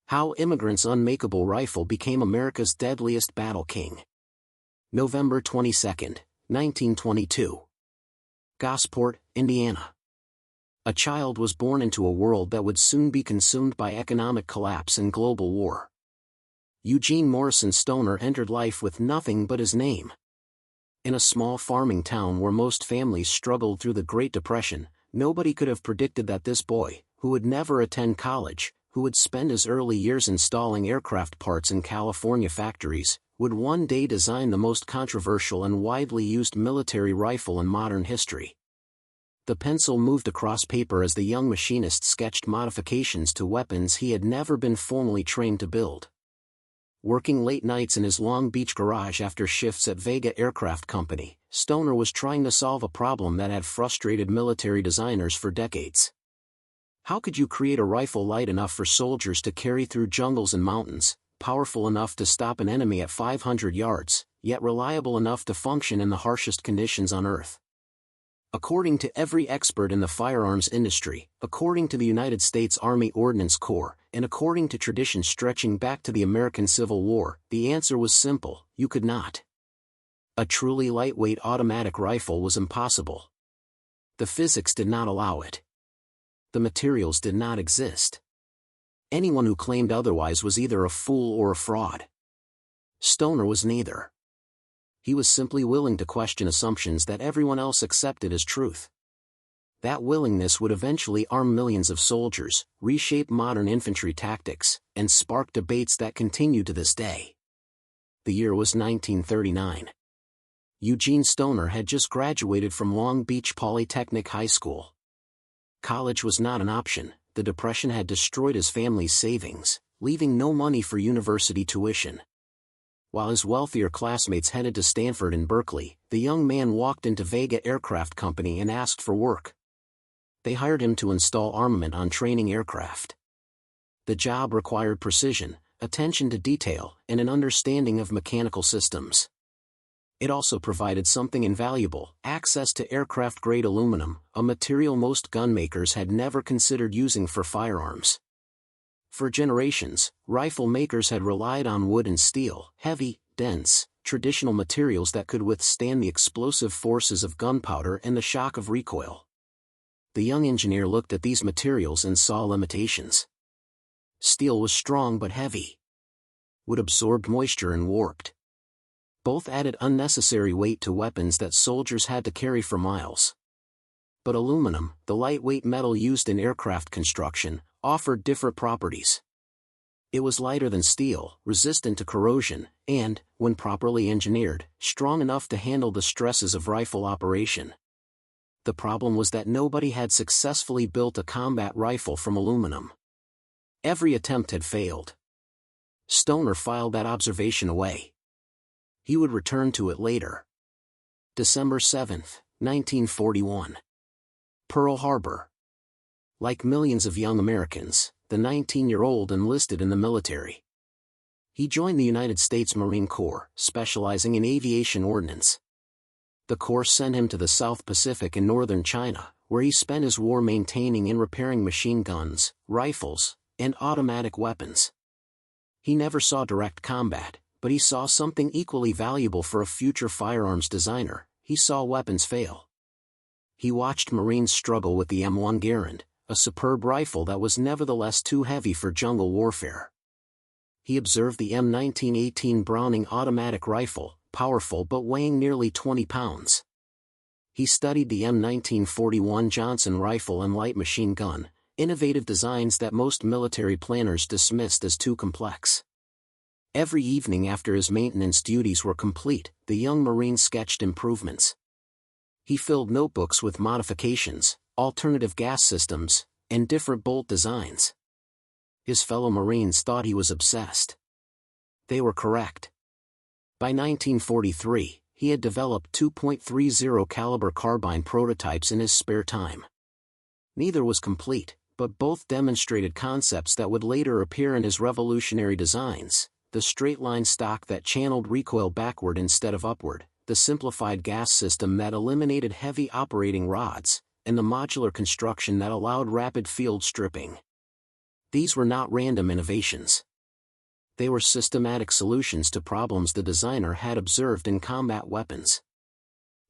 How Immigrant's Unmakeable rifle became America's deadliest battle king. November 22, 1922. Gosport, Indiana. A child was born into a world that would soon be consumed by economic collapse and global war. Eugene Morrison Stoner entered life with nothing but his name. In a small farming town where most families struggled through the Great Depression, nobody could have predicted that this boy, who would never attend college, who would spend his early years installing aircraft parts in California factories, would one day design the most controversial and widely used military rifle in modern history. The pencil moved across paper as the young machinist sketched modifications to weapons he had never been formally trained to build. Working late nights in his Long Beach garage after shifts at Vega Aircraft Company, Stoner was trying to solve a problem that had frustrated military designers for decades. How could you create a rifle light enough for soldiers to carry through jungles and mountains, powerful enough to stop an enemy at 500 yards, yet reliable enough to function in the harshest conditions on Earth? According to every expert in the firearms industry, according to the United States Army Ordnance Corps, and according to tradition stretching back to the American Civil War, the answer was simple: you could not. A truly lightweight automatic rifle was impossible. The physics did not allow it. The materials did not exist. Anyone who claimed otherwise was either a fool or a fraud. Stoner was neither. He was simply willing to question assumptions that everyone else accepted as truth. That willingness would eventually arm millions of soldiers, reshape modern infantry tactics, and spark debates that continue to this day. The year was 1939. Eugene Stoner had just graduated from Long Beach Polytechnic High School. College was not an option. The Depression had destroyed his family's savings, leaving no money for university tuition. While his wealthier classmates headed to Stanford and Berkeley, the young man walked into Vega Aircraft Company and asked for work. They hired him to install armament on training aircraft. The job required precision, attention to detail, and an understanding of mechanical systems. It also provided something invaluable: access to aircraft-grade aluminum, a material most gunmakers had never considered using for firearms. For generations, rifle makers had relied on wood and steel, heavy, dense, traditional materials that could withstand the explosive forces of gunpowder and the shock of recoil. The young engineer looked at these materials and saw limitations. Steel was strong but heavy. Wood absorbed moisture and warped. Both added unnecessary weight to weapons that soldiers had to carry for miles. But aluminum, the lightweight metal used in aircraft construction, offered different properties. It was lighter than steel, resistant to corrosion, and, when properly engineered, strong enough to handle the stresses of rifle operation. The problem was that nobody had successfully built a combat rifle from aluminum. Every attempt had failed. Stoner filed that observation away. He would return to it later. December 7, 1941. Pearl Harbor. Like millions of young Americans, the 19-year-old enlisted in the military. He joined the United States Marine Corps, specializing in aviation ordnance. The Corps sent him to the South Pacific and northern China, where he spent his war maintaining and repairing machine guns, rifles, and automatic weapons. He never saw direct combat, but he saw something equally valuable for a future firearms designer: he saw weapons fail. He watched Marines struggle with the M1 Garand, a superb rifle that was nevertheless too heavy for jungle warfare. He observed the M1918 Browning automatic rifle, powerful but weighing nearly 20 pounds. He studied the M1941 Johnson rifle and light machine gun, innovative designs that most military planners dismissed as too complex. Every evening after his maintenance duties were complete, the young Marine sketched improvements. He filled notebooks with modifications, alternative gas systems, and different bolt designs. His fellow Marines thought he was obsessed. They were correct. By 1943, he had developed 2.30 caliber carbine prototypes in his spare time. Neither was complete, but both demonstrated concepts that would later appear in his revolutionary designs: the straight-line stock that channeled recoil backward instead of upward, the simplified gas system that eliminated heavy operating rods, and the modular construction that allowed rapid field stripping. These were not random innovations. They were systematic solutions to problems the designer had observed in combat weapons.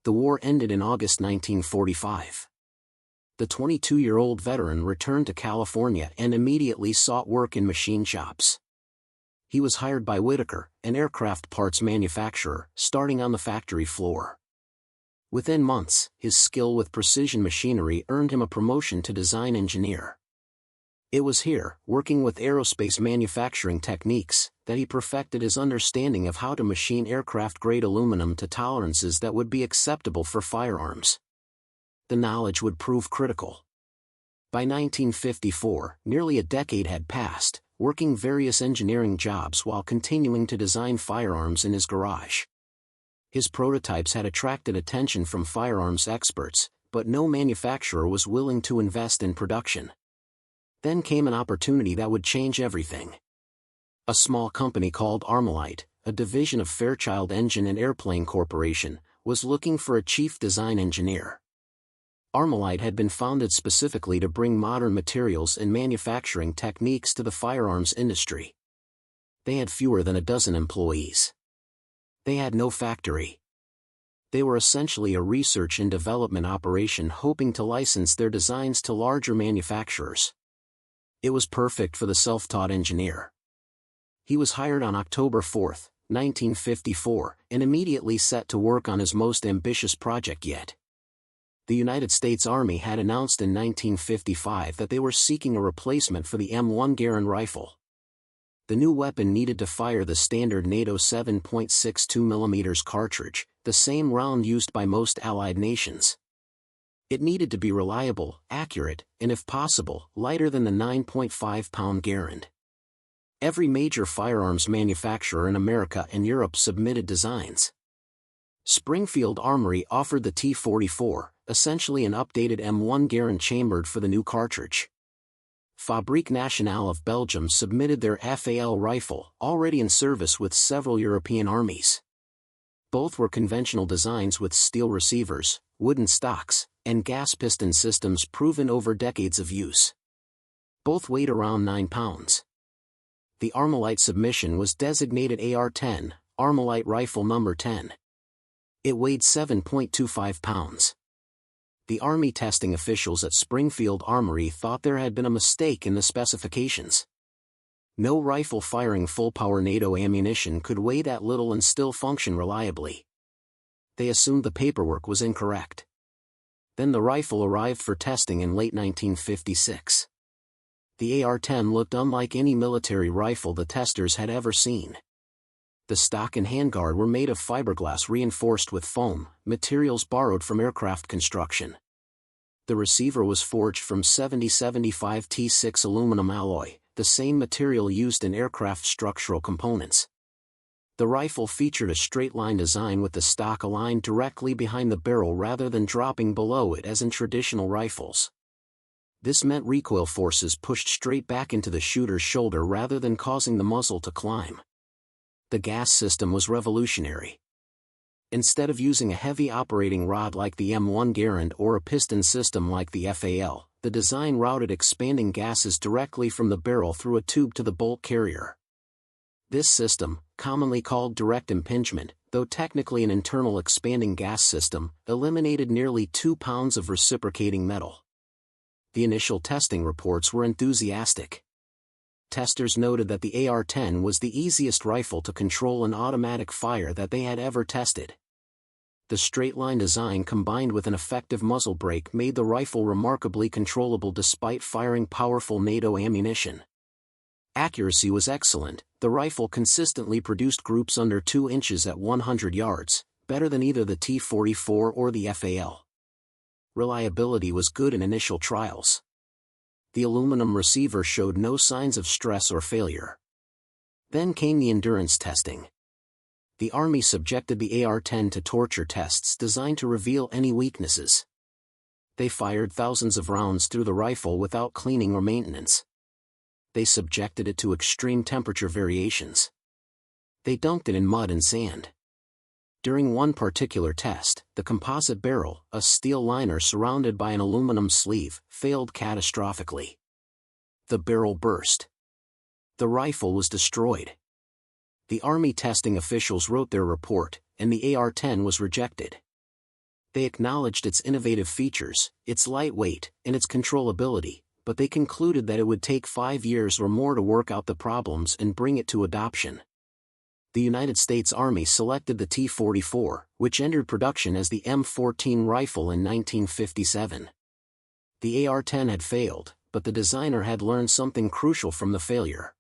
The war ended in August 1945. The 22-year-old veteran returned to California and immediately sought work in machine shops. He was hired by Whitaker, an aircraft parts manufacturer, starting on the factory floor. Within months, his skill with precision machinery earned him a promotion to design engineer. It was here, working with aerospace manufacturing techniques, that he perfected his understanding of how to machine aircraft-grade aluminum to tolerances that would be acceptable for firearms. The knowledge would prove critical. By 1954, nearly a decade had passed, working various engineering jobs while continuing to design firearms in his garage. His prototypes had attracted attention from firearms experts, but no manufacturer was willing to invest in production. Then came an opportunity that would change everything. A small company called Armalite, a division of Fairchild Engine and Airplane Corporation, was looking for a chief design engineer. Armalite had been founded specifically to bring modern materials and manufacturing techniques to the firearms industry. They had fewer than a dozen employees. They had no factory. They were essentially a research and development operation hoping to license their designs to larger manufacturers. It was perfect for the self-taught engineer. He was hired on October 4, 1954, and immediately set to work on his most ambitious project yet. The United States Army had announced in 1955 that they were seeking a replacement for the M1 Garand rifle. The new weapon needed to fire the standard NATO 7.62mm cartridge, the same round used by most Allied nations. It needed to be reliable, accurate, and if possible, lighter than the 9.5-pound Garand. Every major firearms manufacturer in America and Europe submitted designs. Springfield Armory offered the T-44, essentially an updated M1 Garand chambered for the new cartridge. Fabrique Nationale of Belgium submitted their FAL rifle, already in service with several European armies. Both were conventional designs with steel receivers, wooden stocks, and gas piston systems proven over decades of use. Both weighed around 9 pounds. The Armalite submission was designated AR-10, Armalite Rifle No. 10. It weighed 7.25 pounds. The Army testing officials at Springfield Armory thought there had been a mistake in the specifications. No rifle firing full-power NATO ammunition could weigh that little and still function reliably. They assumed the paperwork was incorrect. Then the rifle arrived for testing in late 1956. The AR-10 looked unlike any military rifle the testers had ever seen. The stock and handguard were made of fiberglass reinforced with foam, materials borrowed from aircraft construction. The receiver was forged from 7075 T6 aluminum alloy, the same material used in aircraft structural components. The rifle featured a straight-line design with the stock aligned directly behind the barrel rather than dropping below it as in traditional rifles. This meant recoil forces pushed straight back into the shooter's shoulder rather than causing the muzzle to climb. The gas system was revolutionary. Instead of using a heavy operating rod like the M1 Garand or a piston system like the FAL, the design routed expanding gases directly from the barrel through a tube to the bolt carrier. This system, commonly called direct impingement, though technically an internal expanding gas system, eliminated nearly 2 pounds of reciprocating metal. The initial testing reports were enthusiastic. Testers noted that the AR-10 was the easiest rifle to control an automatic fire that they had ever tested. The straight-line design combined with an effective muzzle brake made the rifle remarkably controllable despite firing powerful NATO ammunition. Accuracy was excellent. The rifle consistently produced groups under 2 inches at 100 yards, better than either the T-44 or the FAL. Reliability was good in initial trials. The aluminum receiver showed no signs of stress or failure. Then came the endurance testing. The Army subjected the AR-10 to torture tests designed to reveal any weaknesses. They fired thousands of rounds through the rifle without cleaning or maintenance. They subjected it to extreme temperature variations. They dunked it in mud and sand. During one particular test, the composite barrel, a steel liner surrounded by an aluminum sleeve, failed catastrophically. The barrel burst. The rifle was destroyed. The Army testing officials wrote their report, and the AR-10 was rejected. They acknowledged its innovative features, its lightweight, and its controllability, but they concluded that it would take 5 years or more to work out the problems and bring it to adoption. The United States Army selected the T-44, which entered production as the M14 rifle in 1957. The AR-10 had failed, but the designer had learned something crucial from the failure.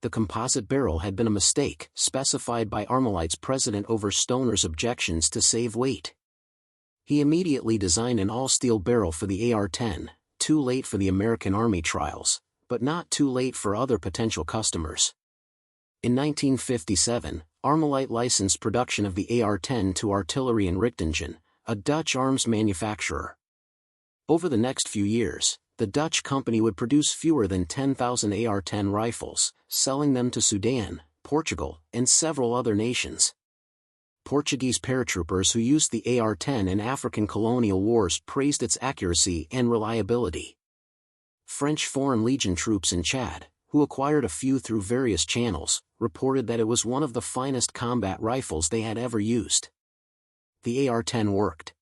The composite barrel had been a mistake, specified by Armalite's president over Stoner's objections to save weight. He immediately designed an all-steel barrel for the AR-10, too late for the American Army trials, but not too late for other potential customers. In 1957, Armalite licensed production of the AR-10 to Artillery in Richtingen, a Dutch arms manufacturer. Over the next few years, the Dutch company would produce fewer than 10,000 AR-10 rifles, selling them to Sudan, Portugal, and several other nations. Portuguese paratroopers who used the AR-10 in African colonial wars praised its accuracy and reliability. French Foreign Legion troops in Chad, who acquired a few through various channels, reported that it was one of the finest combat rifles they had ever used. The AR-10 worked.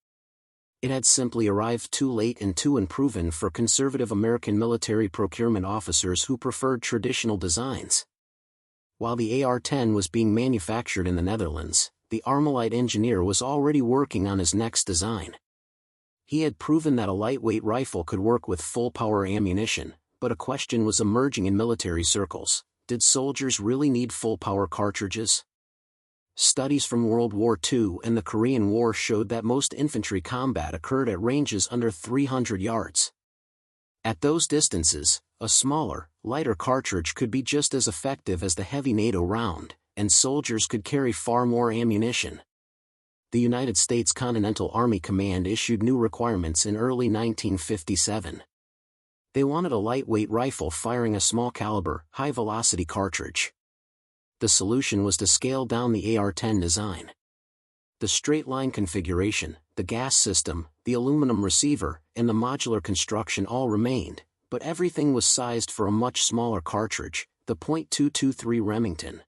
It had simply arrived too late and too unproven for conservative American military procurement officers who preferred traditional designs. While the AR-10 was being manufactured in the Netherlands, the Armalite engineer was already working on his next design. He had proven that a lightweight rifle could work with full-power ammunition, but a question was emerging in military circles: did soldiers really need full-power cartridges? Studies from World War II and the Korean War showed that most infantry combat occurred at ranges under 300 yards. At those distances, a smaller, lighter cartridge could be just as effective as the heavy NATO round, and soldiers could carry far more ammunition. The United States Continental Army Command issued new requirements in early 1957. They wanted a lightweight rifle firing a small-caliber, high-velocity cartridge. The solution was to scale down the AR-10 design. The straight-line configuration, the gas system, the aluminum receiver, and the modular construction all remained, but everything was sized for a much smaller cartridge, the .223 Remington.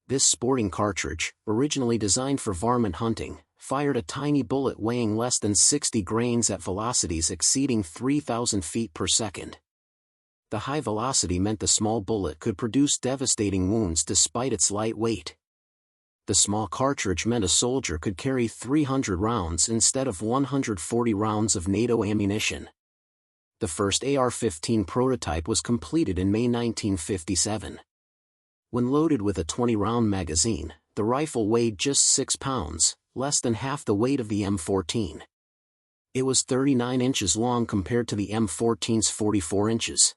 This sporting cartridge, originally designed for varmint hunting, fired a tiny bullet weighing less than 60 grains at velocities exceeding 3,000 feet per second. The high velocity meant the small bullet could produce devastating wounds despite its light weight. The small cartridge meant a soldier could carry 300 rounds instead of 140 rounds of NATO ammunition. The first AR-15 prototype was completed in May 1957. When loaded with a 20-round magazine, the rifle weighed just 6 pounds, less than half the weight of the M14. It was 39 inches long compared to the M14's 44 inches.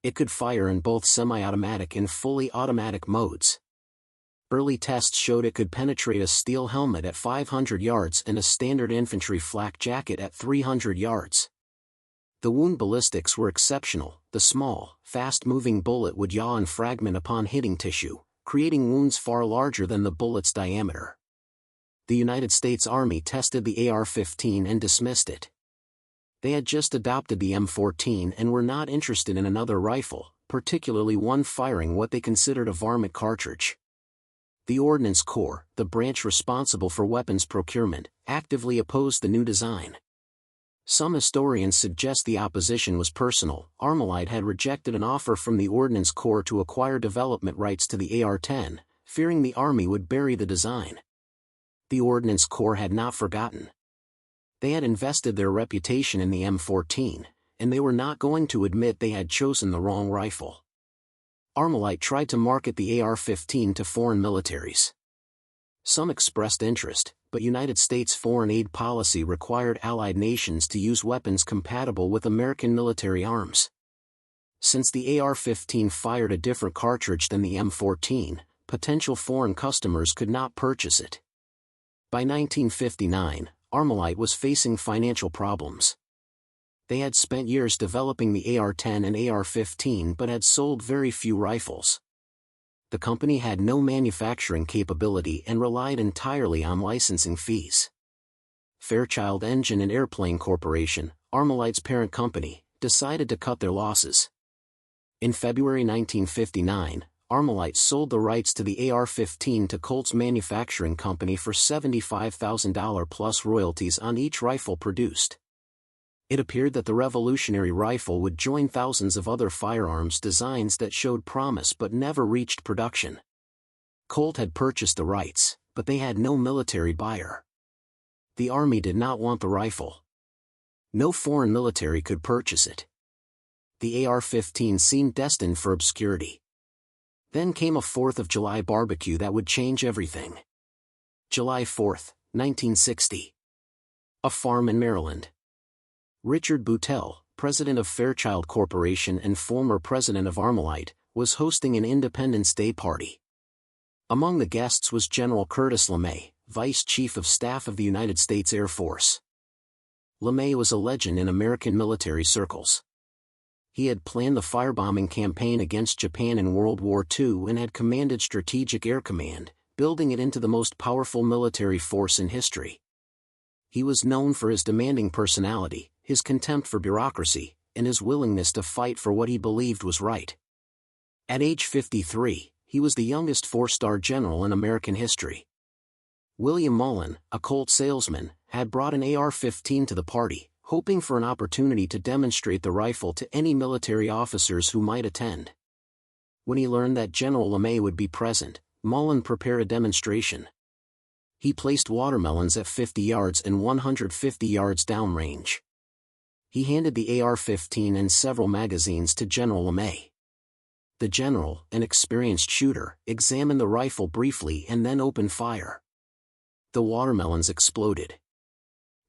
It could fire in both semi-automatic and fully automatic modes. Early tests showed it could penetrate a steel helmet at 500 yards and a standard infantry flak jacket at 300 yards. The wound ballistics were exceptional. The small, fast-moving bullet would yaw and fragment upon hitting tissue, creating wounds far larger than the bullet's diameter. The United States Army tested the AR-15 and dismissed it. They had just adopted the M14 and were not interested in another rifle, particularly one firing what they considered a varmint cartridge. The Ordnance Corps, the branch responsible for weapons procurement, actively opposed the new design. Some historians suggest the opposition was personal. Armalite had rejected an offer from the Ordnance Corps to acquire development rights to the AR-10, fearing the Army would bury the design. The Ordnance Corps had not forgotten. They had invested their reputation in the M14, and they were not going to admit they had chosen the wrong rifle. Armalite tried to market the AR-15 to foreign militaries. Some expressed interest, but United States foreign aid policy required allied nations to use weapons compatible with American military arms. Since the AR-15 fired a different cartridge than the M14, potential foreign customers could not purchase it. By 1959, Armalite was facing financial problems. They had spent years developing the AR-10 and AR-15 but had sold very few rifles. The company had no manufacturing capability and relied entirely on licensing fees. Fairchild Engine and Airplane Corporation, Armalite's parent company, decided to cut their losses. In February 1959, Armalite sold the rights to the AR-15 to Colt's Manufacturing Company for $75,000 plus royalties on each rifle produced. It appeared that the revolutionary rifle would join thousands of other firearms designs that showed promise but never reached production. Colt had purchased the rights, but they had no military buyer. The Army did not want the rifle. No foreign military could purchase it. The AR-15 seemed destined for obscurity. Then came a 4th of July barbecue that would change everything. July 4, 1960. A farm in Maryland. Richard Boutelle, president of Fairchild Corporation and former president of Armalite, was hosting an Independence Day party. Among the guests was General Curtis LeMay, Vice Chief of Staff of the United States Air Force. LeMay was a legend in American military circles. He had planned the firebombing campaign against Japan in World War II and had commanded Strategic Air Command, building it into the most powerful military force in history. He was known for his demanding personality, his contempt for bureaucracy, and his willingness to fight for what he believed was right. At age 53, he was the youngest four-star general in American history. William Mullen, a Colt salesman, had brought an AR-15 to the party, hoping for an opportunity to demonstrate the rifle to any military officers who might attend. When he learned that General LeMay would be present, Mullen prepared a demonstration. He placed watermelons at 50 yards and 150 yards downrange. He handed the AR-15 and several magazines to General LeMay. The general, an experienced shooter, examined the rifle briefly and then opened fire. The watermelons exploded.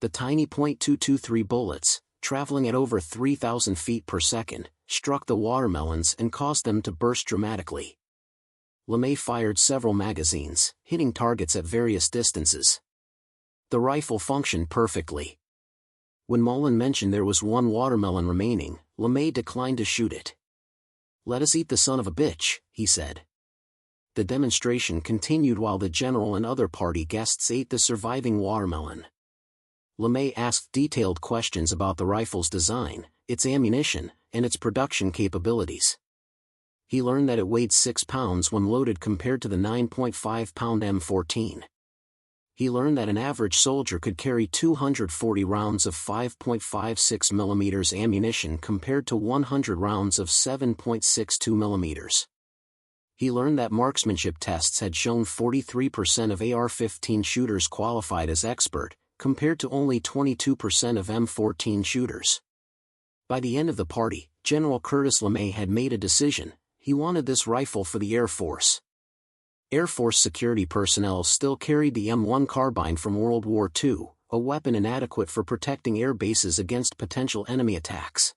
The tiny .223 bullets, traveling at over 3,000 feet per second, struck the watermelons and caused them to burst dramatically. LeMay fired several magazines, hitting targets at various distances. The rifle functioned perfectly. When Mullen mentioned there was one watermelon remaining, LeMay declined to shoot it. "Let us eat the son of a bitch," he said. The demonstration continued while the general and other party guests ate the surviving watermelon. LeMay asked detailed questions about the rifle's design, its ammunition, and its production capabilities. He learned that it weighed 6 pounds when loaded compared to the 9.5-pound M14. He learned that an average soldier could carry 240 rounds of 5.56 mm ammunition compared to 100 rounds of 7.62 mm. He learned that marksmanship tests had shown 43% of AR-15 shooters qualified as expert, compared to only 22% of M14 shooters. By the end of the party, General Curtis LeMay had made a decision: he wanted this rifle for the Air Force. Air Force security personnel still carried the M1 carbine from World War II, a weapon inadequate for protecting air bases against potential enemy attacks.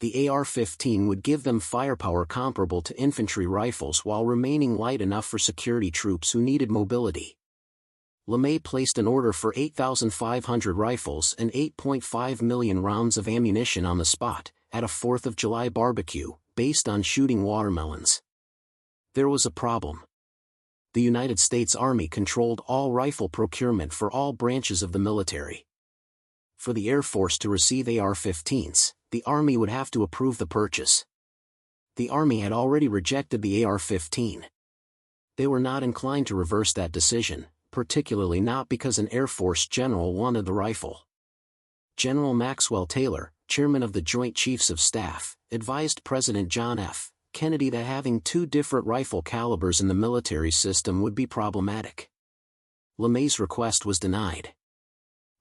The AR-15 would give them firepower comparable to infantry rifles while remaining light enough for security troops who needed mobility. LeMay placed an order for 8,500 rifles and 8.5 million rounds of ammunition on the spot, at a 4th of July barbecue, based on shooting watermelons. There was a problem. The United States Army controlled all rifle procurement for all branches of the military. For the Air Force to receive AR-15s, the Army would have to approve the purchase. The Army had already rejected the AR-15. They were not inclined to reverse that decision, particularly not because an Air Force general wanted the rifle. General Maxwell Taylor, chairman of the Joint Chiefs of Staff, advised President John F. Kennedy that having two different rifle calibers in the military system would be problematic. LeMay's request was denied.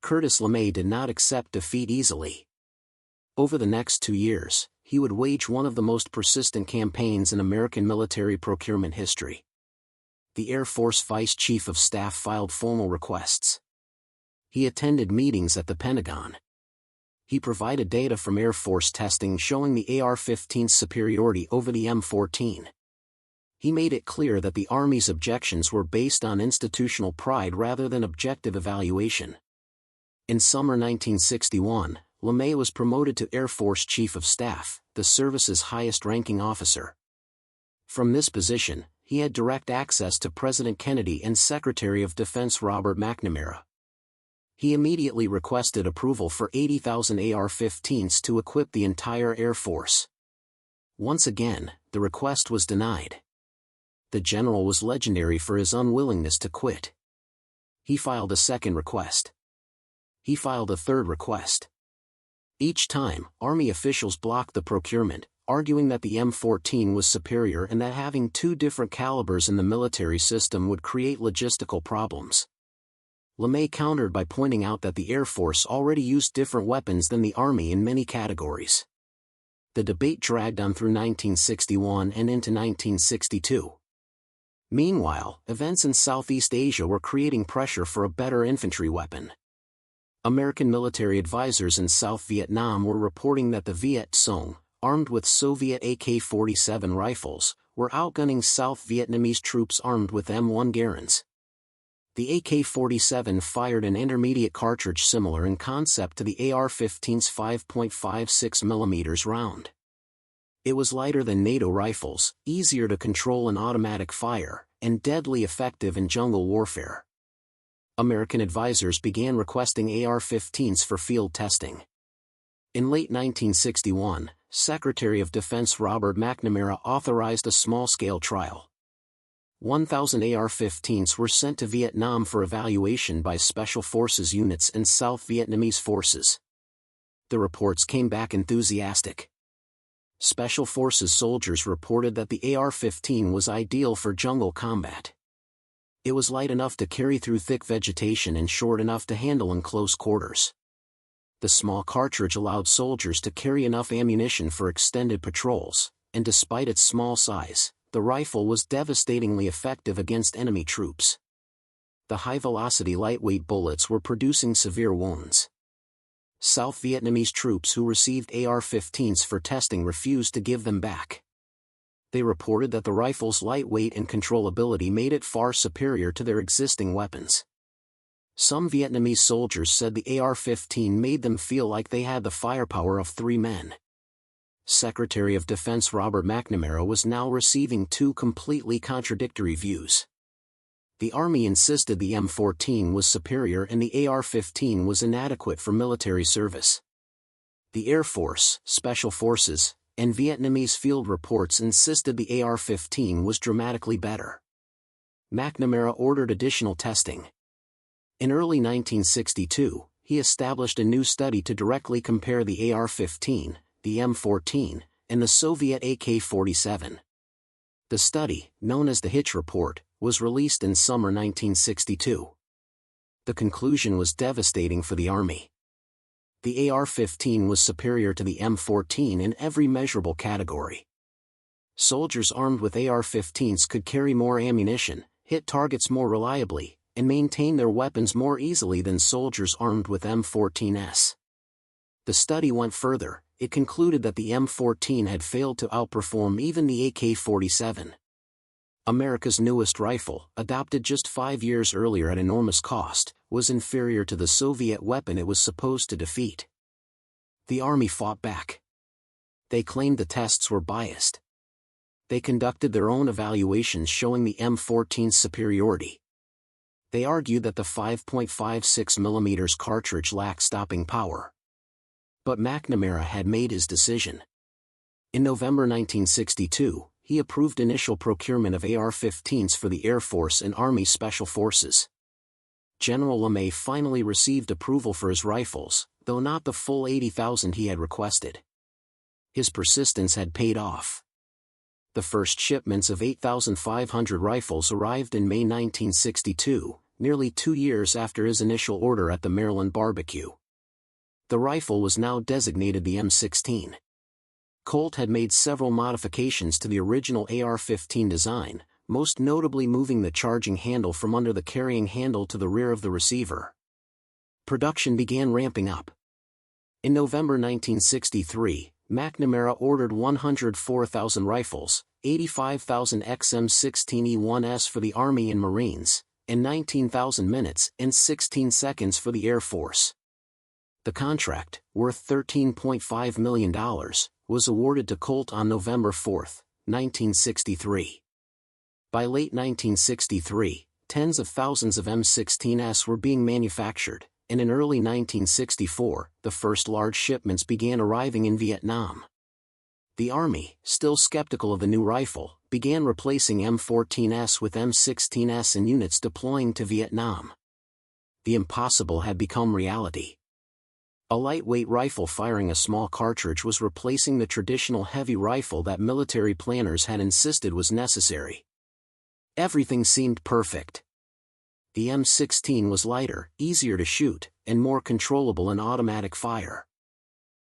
Curtis LeMay did not accept defeat easily. Over the next 2 years, he would wage one of the most persistent campaigns in American military procurement history. The Air Force Vice Chief of Staff filed formal requests. He attended meetings at the Pentagon. He provided data from Air Force testing showing the AR-15's superiority over the M14. He made it clear that the Army's objections were based on institutional pride rather than objective evaluation. In summer 1961, LeMay was promoted to Air Force Chief of Staff, the service's highest-ranking officer. From this position, he had direct access to President Kennedy and Secretary of Defense Robert McNamara. He immediately requested approval for 80,000 AR-15s to equip the entire Air Force. Once again, the request was denied. The general was legendary for his unwillingness to quit. He filed a second request. He filed a third request. Each time, Army officials blocked the procurement, arguing that the M14 was superior and that having two different calibers in the military system would create logistical problems. LeMay countered by pointing out that the Air Force already used different weapons than the Army in many categories. The debate dragged on through 1961 and into 1962. Meanwhile, events in Southeast Asia were creating pressure for a better infantry weapon. American military advisors in South Vietnam were reporting that the Viet Cong, armed with Soviet AK-47 rifles, were outgunning South Vietnamese troops armed with M1 Garands. The AK-47 fired an intermediate cartridge similar in concept to the AR-15's 5.56mm round. It was lighter than NATO rifles, easier to control in automatic fire, and deadly effective in jungle warfare. American advisors began requesting AR-15s for field testing. In late 1961, Secretary of Defense Robert McNamara authorized a small-scale trial. 1,000 AR-15s were sent to Vietnam for evaluation by Special Forces units and South Vietnamese forces. The reports came back enthusiastic. Special Forces soldiers reported that the AR-15 was ideal for jungle combat. It was light enough to carry through thick vegetation and short enough to handle in close quarters. The small cartridge allowed soldiers to carry enough ammunition for extended patrols, and despite its small size, the rifle was devastatingly effective against enemy troops. The high-velocity lightweight bullets were producing severe wounds. South Vietnamese troops who received AR-15s for testing refused to give them back. They reported that the rifle's lightweight and controllability made it far superior to their existing weapons. Some Vietnamese soldiers said the AR-15 made them feel like they had the firepower of 3 men. Secretary of Defense Robert McNamara was now receiving two completely contradictory views. The Army insisted the M14 was superior and the AR-15 was inadequate for military service. The Air Force, Special Forces, and Vietnamese field reports insisted the AR-15 was dramatically better. McNamara ordered additional testing. In early 1962, he established a new study to directly compare the AR-15, the M14, and the Soviet AK-47. The study, known as the Hitch Report, was released in summer 1962. The conclusion was devastating for the Army. The AR-15 was superior to the M14 in every measurable category. Soldiers armed with AR-15s could carry more ammunition, hit targets more reliably, and maintain their weapons more easily than soldiers armed with M14s. The study went further. It concluded that the M14 had failed to outperform even the AK-47. America's newest rifle, adopted just 5 years earlier at enormous cost, was inferior to the Soviet weapon it was supposed to defeat. The Army fought back. They claimed the tests were biased. They conducted their own evaluations showing the M14's superiority. They argued that the 5.56mm cartridge lacked stopping power. But McNamara had made his decision. In November 1962, he approved initial procurement of AR-15s for the Air Force and Army Special Forces. General LeMay finally received approval for his rifles, though not the full 80,000 he had requested. His persistence had paid off. The first shipments of 8,500 rifles arrived in May 1962, nearly 2 years after his initial order at the Maryland barbecue. The rifle was now designated the M16. Colt had made several modifications to the original AR-15 design, most notably moving the charging handle from under the carrying handle to the rear of the receiver. Production began ramping up. In November 1963, McNamara ordered 104,000 rifles, 85,000 XM16E1s for the Army and Marines, and 19,000 minutes and 16 seconds for the Air Force. The contract, worth $13.5 million, was awarded to Colt on November 4, 1963. By late 1963, tens of thousands of M16s were being manufactured, and in early 1964, the first large shipments began arriving in Vietnam. The Army, still skeptical of the new rifle, began replacing M14s with M16s in units deploying to Vietnam. The impossible had become reality. A lightweight rifle firing a small cartridge was replacing the traditional heavy rifle that military planners had insisted was necessary. Everything seemed perfect. The M16 was lighter, easier to shoot, and more controllable in automatic fire.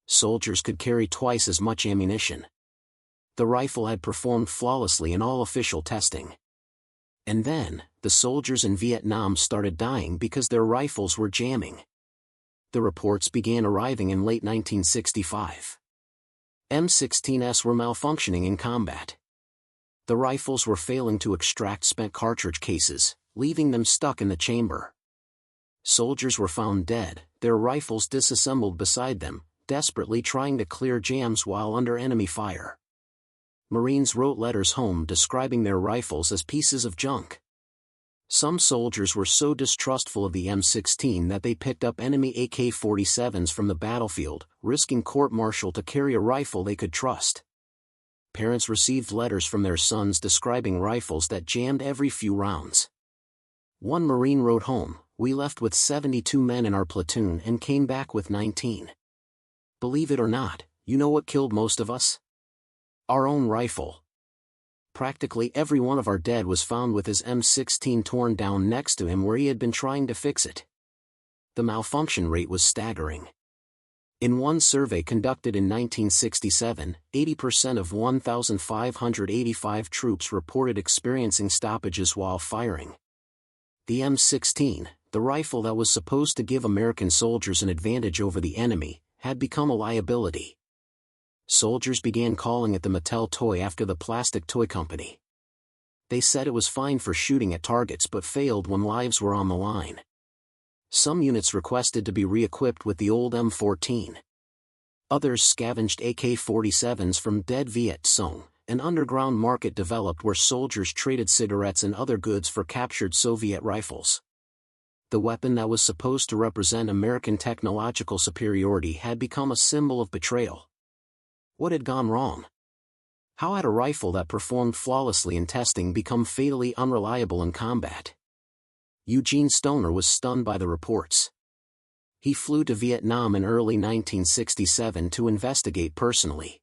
Soldiers could carry twice as much ammunition. The rifle had performed flawlessly in all official testing. And then, the soldiers in Vietnam started dying because their rifles were jamming. The reports began arriving in late 1965. M16s were malfunctioning in combat. The rifles were failing to extract spent cartridge cases, leaving them stuck in the chamber. Soldiers were found dead, their rifles disassembled beside them, desperately trying to clear jams while under enemy fire. Marines wrote letters home describing their rifles as pieces of junk. Some soldiers were so distrustful of the M16 that they picked up enemy AK-47s from the battlefield, risking court-martial to carry a rifle they could trust. Parents received letters from their sons describing rifles that jammed every few rounds. One Marine wrote home, "We left with 72 men in our platoon and came back with 19. Believe it or not, you know what killed most of us? Our own rifle." Practically every one of our dead was found with his M16 torn down next to him where he had been trying to fix it. The malfunction rate was staggering. In one survey conducted in 1967, 80% of 1,585 troops reported experiencing stoppages while firing. The M16, the rifle that was supposed to give American soldiers an advantage over the enemy, had become a liability. Soldiers began calling it the Mattel toy after the plastic toy company. They said it was fine for shooting at targets but failed when lives were on the line. Some units requested to be re-equipped with the old M14. Others scavenged AK-47s from dead Viet Cong. An underground market developed where soldiers traded cigarettes and other goods for captured Soviet rifles. The weapon that was supposed to represent American technological superiority had become a symbol of betrayal. What had gone wrong? How had a rifle that performed flawlessly in testing become fatally unreliable in combat? Eugene Stoner was stunned by the reports. He flew to Vietnam in early 1967 to investigate personally.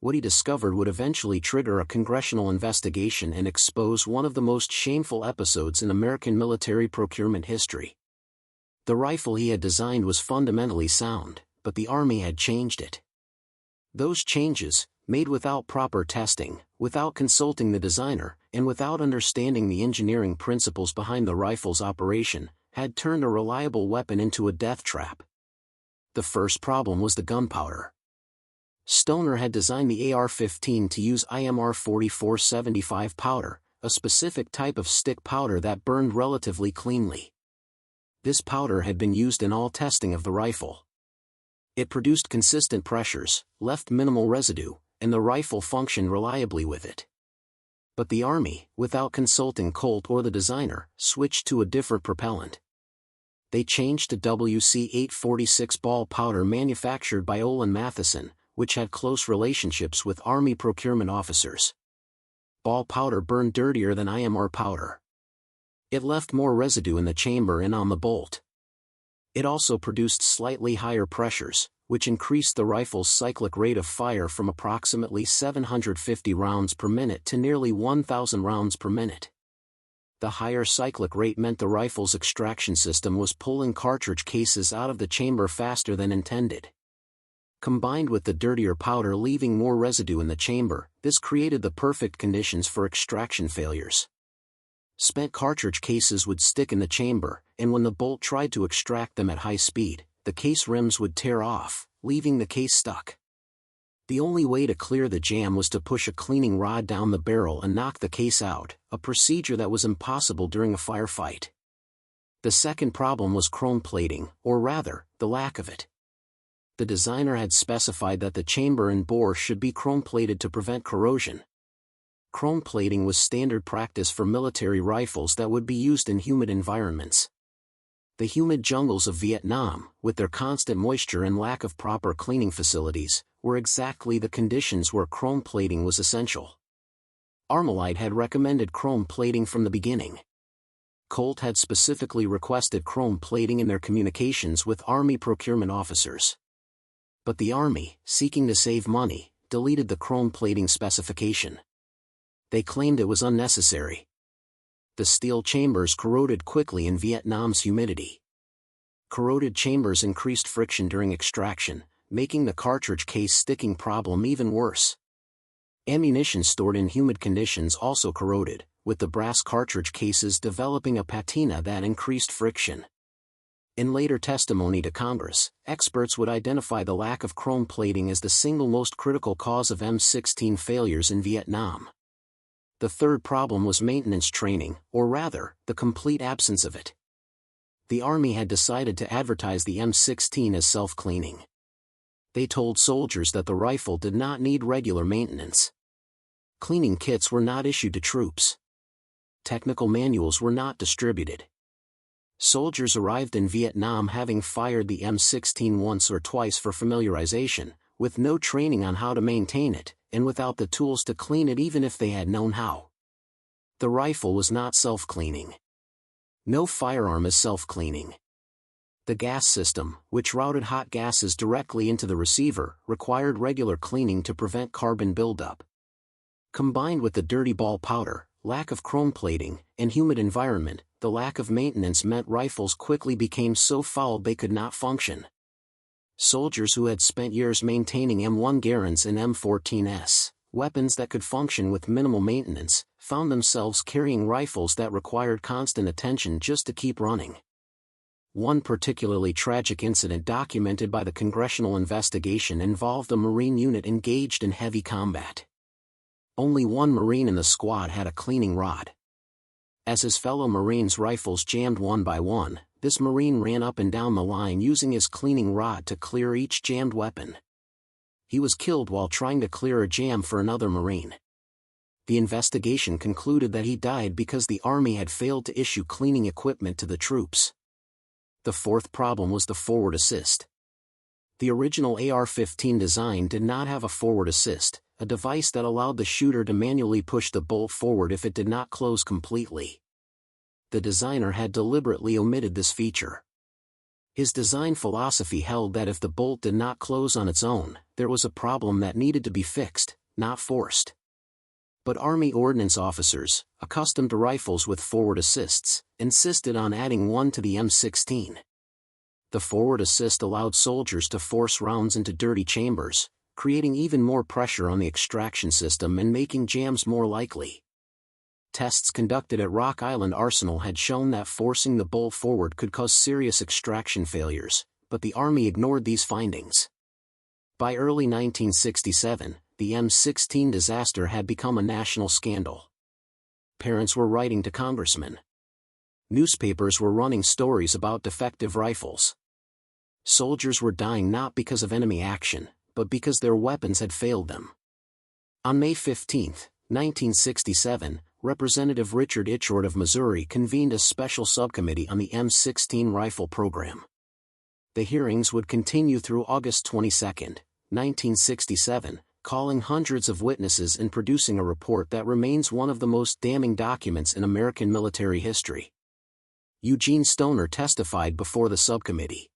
What he discovered would eventually trigger a congressional investigation and expose one of the most shameful episodes in American military procurement history. The rifle he had designed was fundamentally sound, but the Army had changed it. Those changes, made without proper testing, without consulting the designer, and without understanding the engineering principles behind the rifle's operation, had turned a reliable weapon into a death trap. The first problem was the gunpowder. Stoner had designed the AR-15 to use IMR 4475 powder, a specific type of stick powder that burned relatively cleanly. This powder had been used in all testing of the rifle. It produced consistent pressures, left minimal residue, and the rifle functioned reliably with it. But the Army, without consulting Colt or the designer, switched to a different propellant. They changed to WC-846 ball powder manufactured by Olin Matheson, which had close relationships with Army procurement officers. Ball powder burned dirtier than IMR powder. It left more residue in the chamber and on the bolt. It also produced slightly higher pressures, which increased the rifle's cyclic rate of fire from approximately 750 rounds per minute to nearly 1,000 rounds per minute. The higher cyclic rate meant the rifle's extraction system was pulling cartridge cases out of the chamber faster than intended. Combined with the dirtier powder leaving more residue in the chamber, this created the perfect conditions for extraction failures. Spent cartridge cases would stick in the chamber, and when the bolt tried to extract them at high speed, the case rims would tear off, leaving the case stuck. The only way to clear the jam was to push a cleaning rod down the barrel and knock the case out, a procedure that was impossible during a firefight. The second problem was chrome plating, or rather, the lack of it. The designer had specified that the chamber and bore should be chrome-plated to prevent corrosion. Chrome plating was standard practice for military rifles that would be used in humid environments. The humid jungles of Vietnam, with their constant moisture and lack of proper cleaning facilities, were exactly the conditions where chrome plating was essential. Armalite had recommended chrome plating from the beginning. Colt had specifically requested chrome plating in their communications with Army procurement officers. But the Army, seeking to save money, deleted the chrome plating specification. They claimed it was unnecessary. The steel chambers corroded quickly in Vietnam's humidity. Corroded chambers increased friction during extraction, making the cartridge case sticking problem even worse. Ammunition stored in humid conditions also corroded, with the brass cartridge cases developing a patina that increased friction. In later testimony to Congress, experts would identify the lack of chrome plating as the single most critical cause of M16 failures in Vietnam. The third problem was maintenance training, or rather, the complete absence of it. The Army had decided to advertise the M16 as self-cleaning. They told soldiers that the rifle did not need regular maintenance. Cleaning kits were not issued to troops. Technical manuals were not distributed. Soldiers arrived in Vietnam having fired the M16 once or twice for familiarization, with no training on how to maintain it, and without the tools to clean it even if they had known how. The rifle was not self-cleaning. No firearm is self-cleaning. The gas system, which routed hot gases directly into the receiver, required regular cleaning to prevent carbon buildup. Combined with the dirty ball powder, lack of chrome plating, and humid environment, the lack of maintenance meant rifles quickly became so foul they could not function. Soldiers who had spent years maintaining M1 Garands and M14s, weapons that could function with minimal maintenance, found themselves carrying rifles that required constant attention just to keep running. One particularly tragic incident documented by the congressional investigation involved a Marine unit engaged in heavy combat. Only one Marine in the squad had a cleaning rod. As his fellow Marines' rifles jammed one by one, this Marine ran up and down the line using his cleaning rod to clear each jammed weapon. He was killed while trying to clear a jam for another Marine. The investigation concluded that he died because the Army had failed to issue cleaning equipment to the troops. The fourth problem was the forward assist. The original AR-15 design did not have a forward assist, a device that allowed the shooter to manually push the bolt forward if it did not close completely. The designer had deliberately omitted this feature. His design philosophy held that if the bolt did not close on its own, there was a problem that needed to be fixed, not forced. But Army Ordnance officers, accustomed to rifles with forward assists, insisted on adding one to the M16. The forward assist allowed soldiers to force rounds into dirty chambers, creating even more pressure on the extraction system and making jams more likely. Tests conducted at Rock Island Arsenal had shown that forcing the bolt forward could cause serious extraction failures, but the Army ignored these findings. By early 1967, the M16 disaster had become a national scandal. Parents were writing to congressmen. Newspapers were running stories about defective rifles. Soldiers were dying not because of enemy action, but because their weapons had failed them. On May 15, 1967, Representative Richard Ichord of Missouri convened a special subcommittee on the M16 rifle program. The hearings would continue through August 22, 1967, calling hundreds of witnesses and producing a report that remains one of the most damning documents in American military history. Eugene Stoner testified before the subcommittee.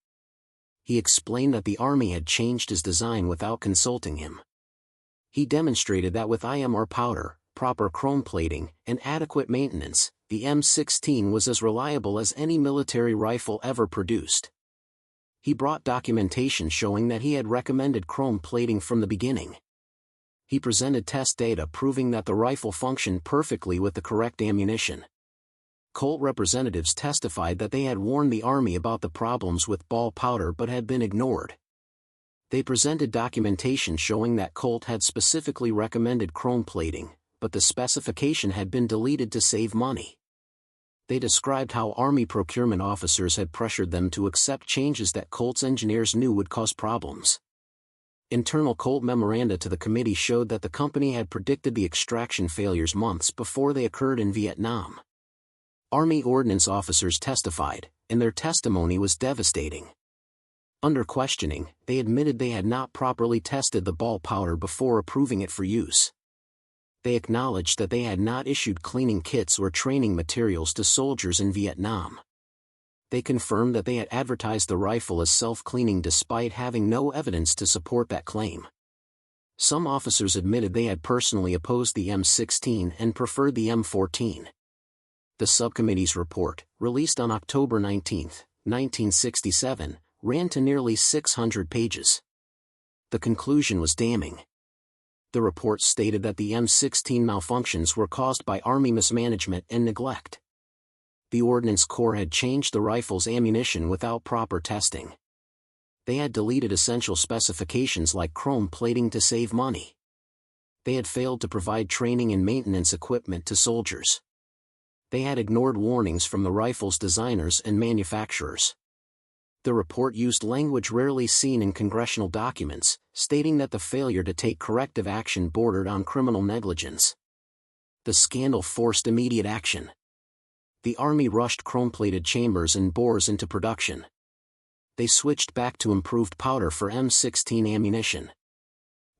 He explained that the Army had changed his design without consulting him. He demonstrated that with IMR powder, proper chrome plating, and adequate maintenance, the M16 was as reliable as any military rifle ever produced. He brought documentation showing that he had recommended chrome plating from the beginning. He presented test data proving that the rifle functioned perfectly with the correct ammunition. Colt representatives testified that they had warned the Army about the problems with ball powder but had been ignored. They presented documentation showing that Colt had specifically recommended chrome plating, but the specification had been deleted to save money. They described how Army procurement officers had pressured them to accept changes that Colt's engineers knew would cause problems. Internal Colt memoranda to the committee showed that the company had predicted the extraction failures months before they occurred in Vietnam. Army Ordnance officers testified, and their testimony was devastating. Under questioning, they admitted they had not properly tested the ball powder before approving it for use. They acknowledged that they had not issued cleaning kits or training materials to soldiers in Vietnam. They confirmed that they had advertised the rifle as self-cleaning despite having no evidence to support that claim. Some officers admitted they had personally opposed the M16 and preferred the M14. The subcommittee's report, released on October 19, 1967, ran to nearly 600 pages. The conclusion was damning. The report stated that the M16 malfunctions were caused by Army mismanagement and neglect. The Ordnance Corps had changed the rifle's ammunition without proper testing. They had deleted essential specifications like chrome plating to save money. They had failed to provide training and maintenance equipment to soldiers. They had ignored warnings from the rifle's designers and manufacturers. The report used language rarely seen in congressional documents, stating that the failure to take corrective action bordered on criminal negligence. The scandal forced immediate action. The Army rushed chrome-plated chambers and bores into production. They switched back to improved powder for M16 ammunition.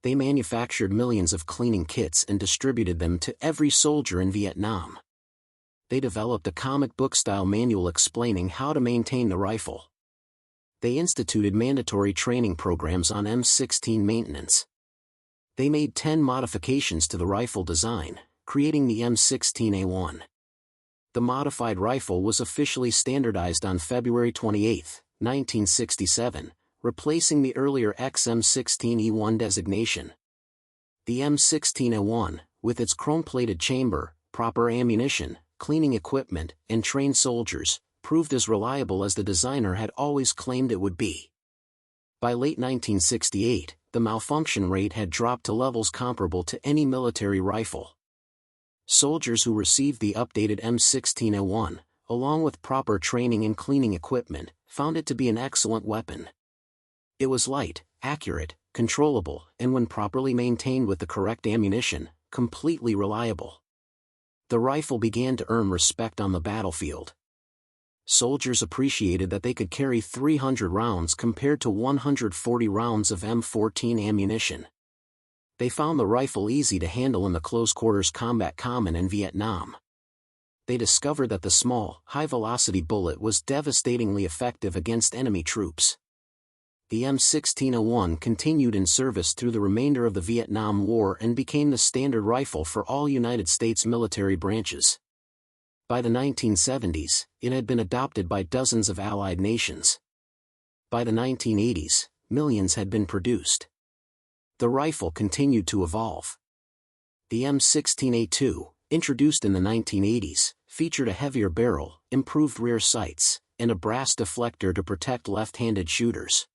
They manufactured millions of cleaning kits and distributed them to every soldier in Vietnam. They developed a comic book-style manual explaining how to maintain the rifle. They instituted mandatory training programs on M16 maintenance. They made 10 modifications to the rifle design, creating the M16A1. The modified rifle was officially standardized on February 28, 1967, replacing the earlier XM16E1 designation. The M16A1, with its chrome-plated chamber, proper ammunition, cleaning equipment, and trained soldiers, proved as reliable as the designer had always claimed it would be. By late 1968, the malfunction rate had dropped to levels comparable to any military rifle. Soldiers who received the updated M16A1, along with proper training and cleaning equipment, found it to be an excellent weapon. It was light, accurate, controllable, and when properly maintained with the correct ammunition, completely reliable. The rifle began to earn respect on the battlefield. Soldiers appreciated that they could carry 300 rounds compared to 140 rounds of M14 ammunition. They found the rifle easy to handle in the close-quarters combat common in Vietnam. They discovered that the small, high-velocity bullet was devastatingly effective against enemy troops. The M16A1 continued in service through the remainder of the Vietnam War and became the standard rifle for all United States military branches. By the 1970s, it had been adopted by dozens of allied nations. By the 1980s, millions had been produced. The rifle continued to evolve. The M16A2, introduced in the 1980s, featured a heavier barrel, improved rear sights, and a brass deflector to protect left-handed shooters.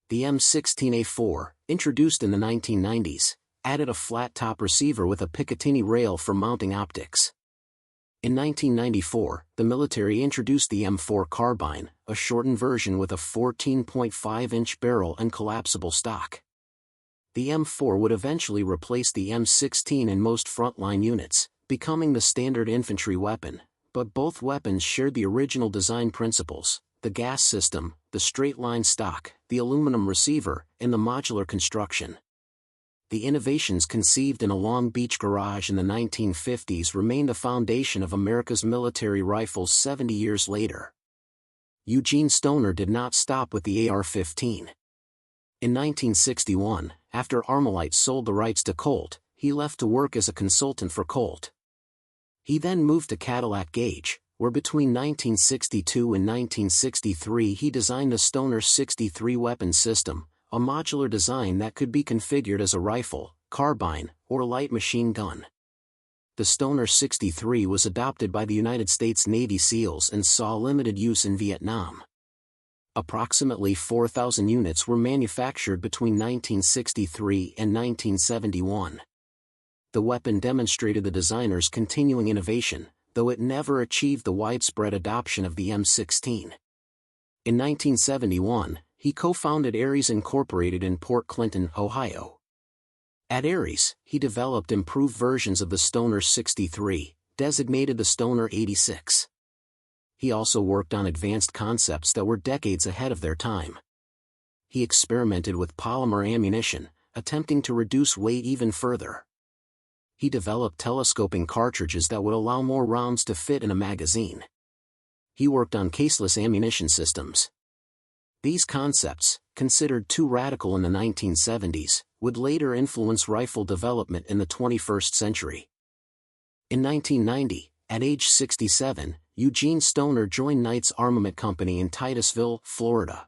The M16A4, introduced in the 1990s, added a flat-top receiver with a Picatinny rail for mounting optics. In 1994, the military introduced the M4 carbine, a shortened version with a 14.5-inch barrel and collapsible stock. The M4 would eventually replace the M16 in most frontline units, becoming the standard infantry weapon, but both weapons shared the original design principles: the gas system, the straight-line stock, the aluminum receiver, and the modular construction. The innovations conceived in a Long Beach garage in the 1950s remain the foundation of America's military rifles 70 years later. Eugene Stoner did not stop with the AR-15. In 1961, after Armalite sold the rights to Colt, he left to work as a consultant for Colt. He then moved to Cadillac Gauge, where between 1962 and 1963 he designed the Stoner 63 weapon system, a modular design that could be configured as a rifle, carbine, or light machine gun. The Stoner 63 was adopted by the United States Navy SEALs and saw limited use in Vietnam. Approximately 4,000 units were manufactured between 1963 and 1971. The weapon demonstrated the designer's continuing innovation, though it never achieved the widespread adoption of the M16. In 1971, he co-founded Ares Incorporated in Port Clinton, Ohio. At Ares, he developed improved versions of the Stoner 63, designated the Stoner 86. He also worked on advanced concepts that were decades ahead of their time. he experimented with polymer ammunition, attempting to reduce weight even further. He developed telescoping cartridges that would allow more rounds to fit in a magazine. He worked on caseless ammunition systems. These concepts, considered too radical in the 1970s, would later influence rifle development in the 21st century. In 1990, at age 67, Eugene Stoner joined Knight's Armament Company in Titusville, Florida.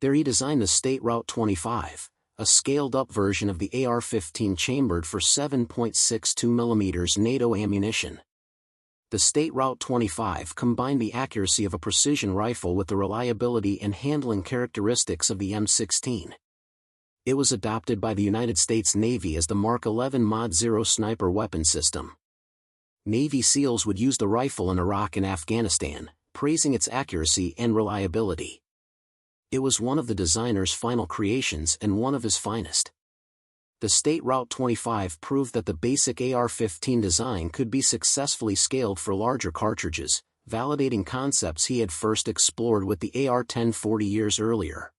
There he designed the State Route 25, a scaled-up version of the AR-15 chambered for 7.62 mm NATO ammunition. The State Route 25 combined the accuracy of a precision rifle with the reliability and handling characteristics of the M16. It was adopted by the United States Navy as the Mark 11 Mod 0 sniper weapon system. Navy SEALs would use the rifle in Iraq and Afghanistan, praising its accuracy and reliability. It was one of the designer's final creations and one of his finest. The State Route 25 proved that the basic AR-15 design could be successfully scaled for larger cartridges, validating concepts he had first explored with the AR-10 40 years earlier.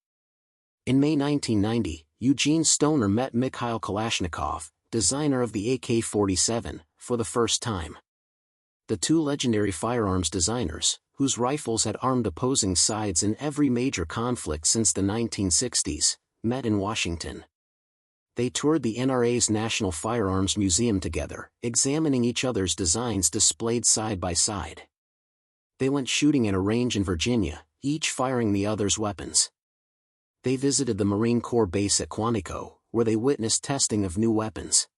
In May 1990, Eugene Stoner met Mikhail Kalashnikov, designer of the AK-47, for the first time. The two legendary firearms designers, whose rifles had armed opposing sides in every major conflict since the 1960s, met in Washington. They toured the NRA's National Firearms Museum together, examining each other's designs displayed side by side. They went shooting at a range in Virginia, each firing the other's weapons. They visited the Marine Corps base at Quantico, where they witnessed testing of new weapons.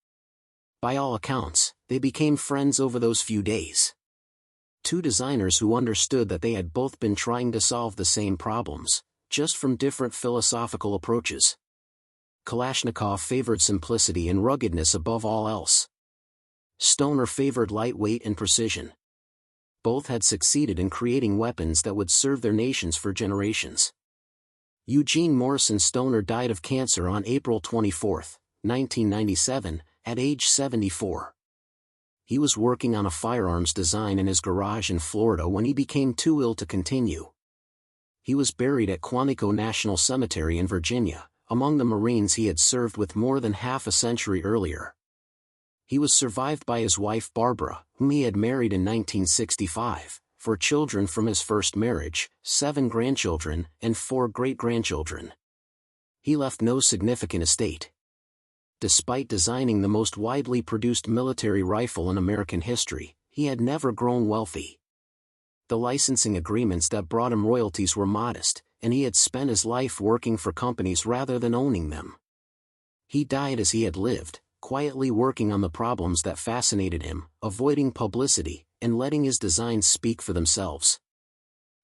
By all accounts, they became friends over those few days. Two designers who understood that they had both been trying to solve the same problems, just from different philosophical approaches. Kalashnikov favored simplicity and ruggedness above all else. Stoner favored lightweight and precision. Both had succeeded in creating weapons that would serve their nations for generations. Eugene Morrison Stoner died of cancer on April 24, 1997, at age 74. He was working on a firearms design in his garage in Florida when he became too ill to continue. He was buried at Quantico National Cemetery in Virginia, among the Marines he had served with more than half a century earlier. He was survived by his wife Barbara, whom he had married in 1965, 4 children from his first marriage, 7 grandchildren, and 4 great-grandchildren. He left no significant estate. Despite designing the most widely produced military rifle in American history, he had never grown wealthy. The licensing agreements that brought him royalties were modest, and he had spent his life working for companies rather than owning them. He died as he had lived, quietly working on the problems that fascinated him, avoiding publicity, and letting his designs speak for themselves.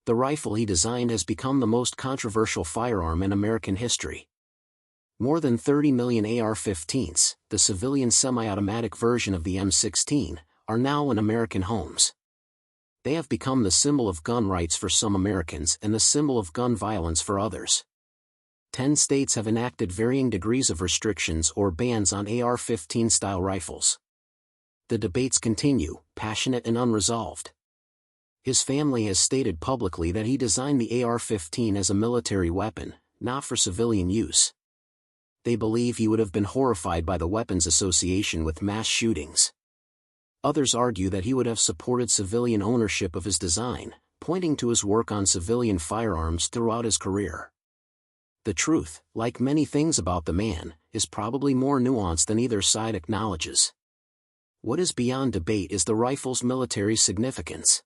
The rifle he designed has become the most controversial firearm in American history. More than 30 million AR-15s, the civilian semi-automatic version of the M16, are now in American homes. They have become the symbol of gun rights for some Americans and the symbol of gun violence for others. 10 states have enacted varying degrees of restrictions or bans on AR-15 style rifles. The debates continue, passionate and unresolved. His family has stated publicly that he designed the AR-15 as a military weapon, not for civilian use. They believe he would have been horrified by the weapons association with mass shootings. Others argue that he would have supported civilian ownership of his design, pointing to his work on civilian firearms throughout his career. The truth, like many things about the man, is probably more nuanced than either side acknowledges. What is beyond debate is the rifle's military significance.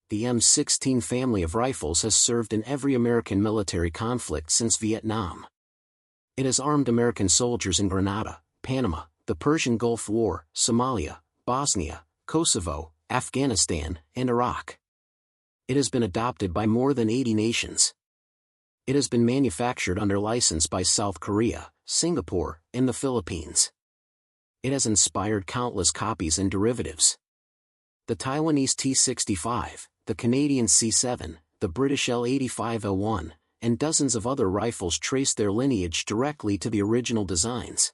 The M16 family of rifles has served in every American military conflict since Vietnam. It has armed American soldiers in Grenada, Panama, the Persian Gulf War, Somalia, Bosnia, Kosovo, Afghanistan, and Iraq. It has been adopted by more than 80 nations. It has been manufactured under license by South Korea, Singapore, and the Philippines. It has inspired countless copies and derivatives. The Taiwanese T-65, the Canadian C-7, the British L-85L1, and dozens of other rifles trace their lineage directly to the original designs.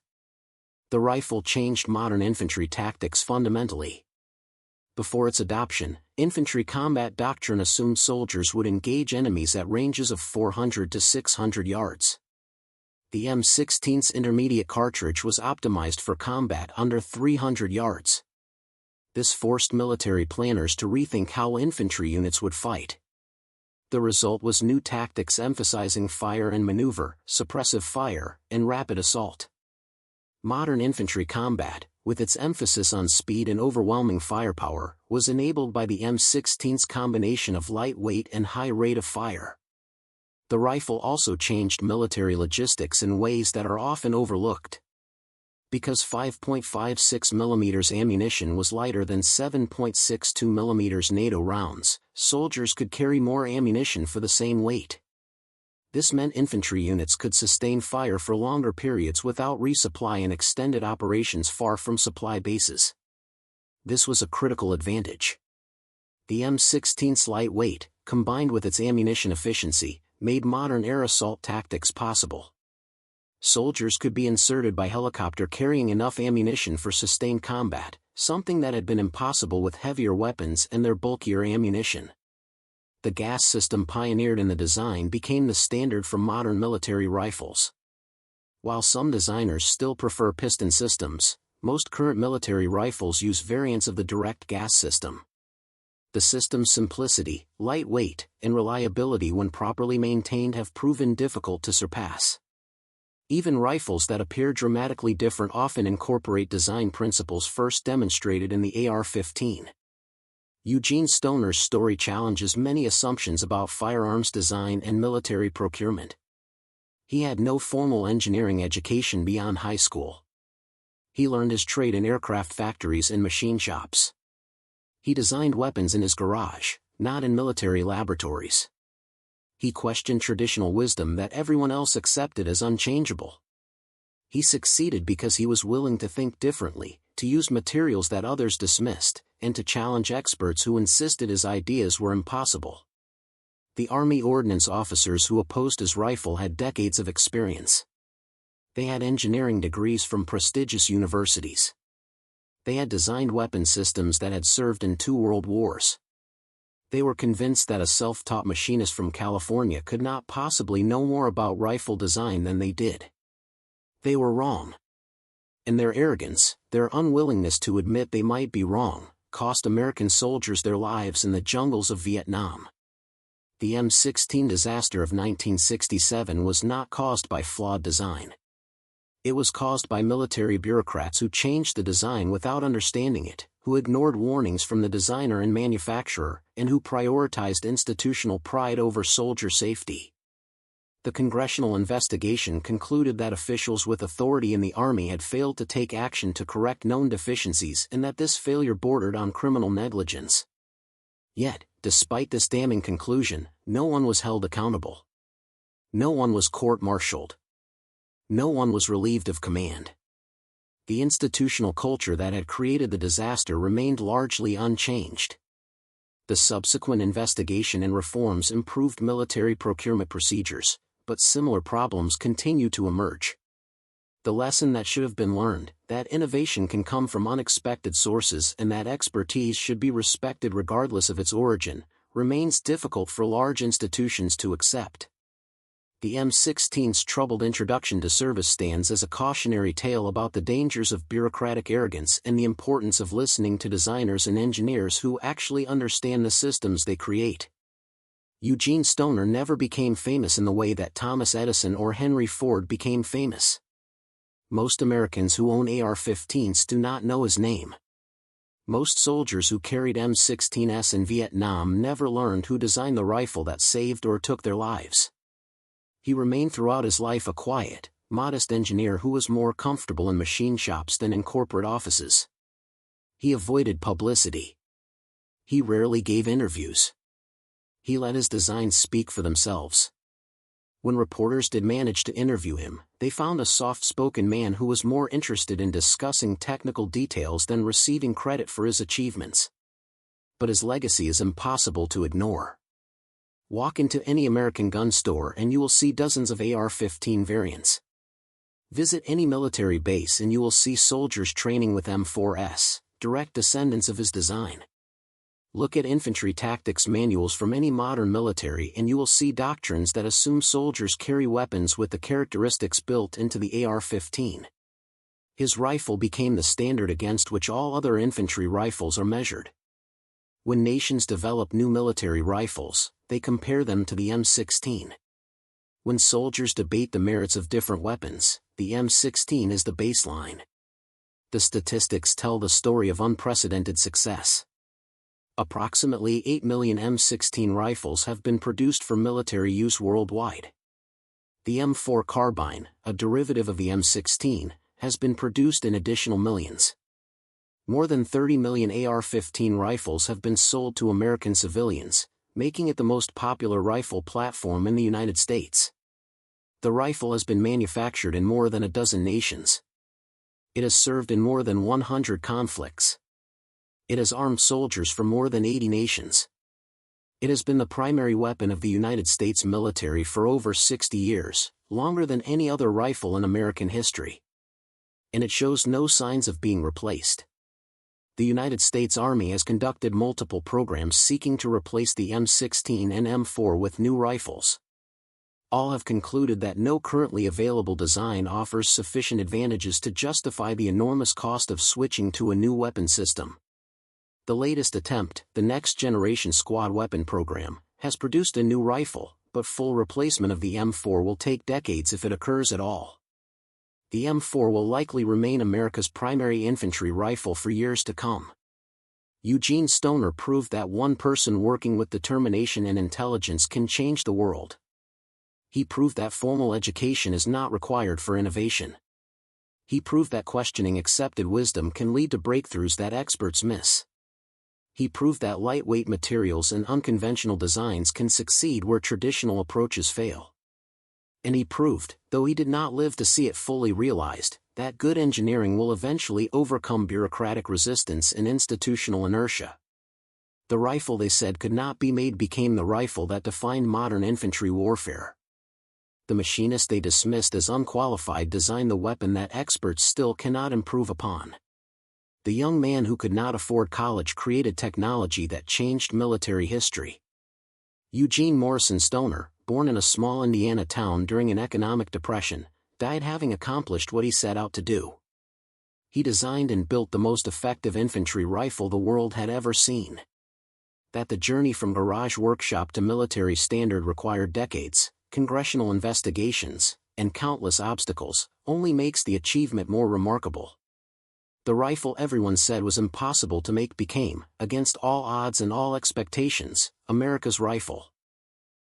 The rifle changed modern infantry tactics fundamentally. Before its adoption, infantry combat doctrine assumed soldiers would engage enemies at ranges of 400 to 600 yards. The M16's intermediate cartridge was optimized for combat under 300 yards. This forced military planners to rethink how infantry units would fight. The result was new tactics emphasizing fire and maneuver, suppressive fire, and rapid assault. Modern infantry combat, with its emphasis on speed and overwhelming firepower, was enabled by the M16's combination of lightweight and high rate of fire. The rifle also changed military logistics in ways that are often overlooked. Because 5.56 mm ammunition was lighter than 7.62 mm NATO rounds, soldiers could carry more ammunition for the same weight. This meant infantry units could sustain fire for longer periods without resupply and extended operations far from supply bases. This was a critical advantage. The M16's light weight, combined with its ammunition efficiency, made modern air assault tactics possible. Soldiers could be inserted by helicopter carrying enough ammunition for sustained combat, something that had been impossible with heavier weapons and their bulkier ammunition. The gas system pioneered in the design became the standard for modern military rifles. While some designers still prefer piston systems, most current military rifles use variants of the direct gas system. The system's simplicity, lightweight, and reliability when properly maintained have proven difficult to surpass. Even rifles that appear dramatically different often incorporate design principles first demonstrated in the AR-15. Eugene Stoner's story challenges many assumptions about firearms design and military procurement. He had no formal engineering education beyond high school. He learned his trade in aircraft factories and machine shops. He designed weapons in his garage, not in military laboratories. He questioned traditional wisdom that everyone else accepted as unchangeable. He succeeded because he was willing to think differently, to use materials that others dismissed, and to challenge experts who insisted his ideas were impossible. The Army Ordnance officers who opposed his rifle had decades of experience. They had engineering degrees from prestigious universities. They had designed weapon systems that had served in 2 world wars. They were convinced that a self-taught machinist from California could not possibly know more about rifle design than they did. They were wrong. And their arrogance, their unwillingness to admit they might be wrong, cost American soldiers their lives in the jungles of Vietnam. The M16 disaster of 1967 was not caused by flawed design. It was caused by military bureaucrats who changed the design without understanding it, who ignored warnings from the designer and manufacturer, and who prioritized institutional pride over soldier safety. The congressional investigation concluded that officials with authority in the Army had failed to take action to correct known deficiencies and that this failure bordered on criminal negligence. Yet, despite this damning conclusion, no one was held accountable. No one was court-martialed. No one was relieved of command. The institutional culture that had created the disaster remained largely unchanged. The subsequent investigation and reforms improved military procurement procedures, but similar problems continue to emerge. The lesson that should have been learned, that innovation can come from unexpected sources and that expertise should be respected regardless of its origin, remains difficult for large institutions to accept. The M16's troubled introduction to service stands as a cautionary tale about the dangers of bureaucratic arrogance and the importance of listening to designers and engineers who actually understand the systems they create. Eugene Stoner never became famous in the way that Thomas Edison or Henry Ford became famous. Most Americans who own AR-15s do not know his name. Most soldiers who carried M16s in Vietnam never learned who designed the rifle that saved or took their lives. He remained throughout his life a quiet, modest engineer who was more comfortable in machine shops than in corporate offices. He avoided publicity. He rarely gave interviews. He let his designs speak for themselves. When reporters did manage to interview him, they found a soft-spoken man who was more interested in discussing technical details than receiving credit for his achievements. But his legacy is impossible to ignore. Walk into any American gun store and you will see dozens of AR-15 variants. Visit any military base and you will see soldiers training with M4s, direct descendants of his design. Look at infantry tactics manuals from any modern military and you will see doctrines that assume soldiers carry weapons with the characteristics built into the AR-15. His rifle became the standard against which all other infantry rifles are measured. When nations develop new military rifles, they compare them to the M16. When soldiers debate the merits of different weapons, the M16 is the baseline. The statistics tell the story of unprecedented success. Approximately 8 million M16 rifles have been produced for military use worldwide. The M4 carbine, a derivative of the M16, has been produced in additional millions. More than 30 million AR-15 rifles have been sold to American civilians, making it the most popular rifle platform in the United States. The rifle has been manufactured in more than a dozen nations. It has served in more than 100 conflicts. It has armed soldiers from more than 80 nations. It has been the primary weapon of the United States military for over 60 years, longer than any other rifle in American history. And it shows no signs of being replaced. The United States Army has conducted multiple programs seeking to replace the M16 and M4 with new rifles. All have concluded that no currently available design offers sufficient advantages to justify the enormous cost of switching to a new weapon system. The latest attempt, the Next Generation Squad Weapon Program, has produced a new rifle, but full replacement of the M4 will take decades if it occurs at all. The M4 will likely remain America's primary infantry rifle for years to come. Eugene Stoner proved that one person working with determination and intelligence can change the world. He proved that formal education is not required for innovation. He proved that questioning accepted wisdom can lead to breakthroughs that experts miss. He proved that lightweight materials and unconventional designs can succeed where traditional approaches fail. And he proved, though he did not live to see it fully realized, that good engineering will eventually overcome bureaucratic resistance and institutional inertia. The rifle they said could not be made became the rifle that defined modern infantry warfare. The machinist they dismissed as unqualified designed the weapon that experts still cannot improve upon. The young man who could not afford college created technology that changed military history. Eugene Morrison Stoner, born in a small Indiana town during an economic depression, died having accomplished what he set out to do. He designed and built the most effective infantry rifle the world had ever seen. That the journey from garage workshop to military standard required decades, congressional investigations, and countless obstacles, only makes the achievement more remarkable. The rifle everyone said was impossible to make became, against all odds and all expectations, America's rifle.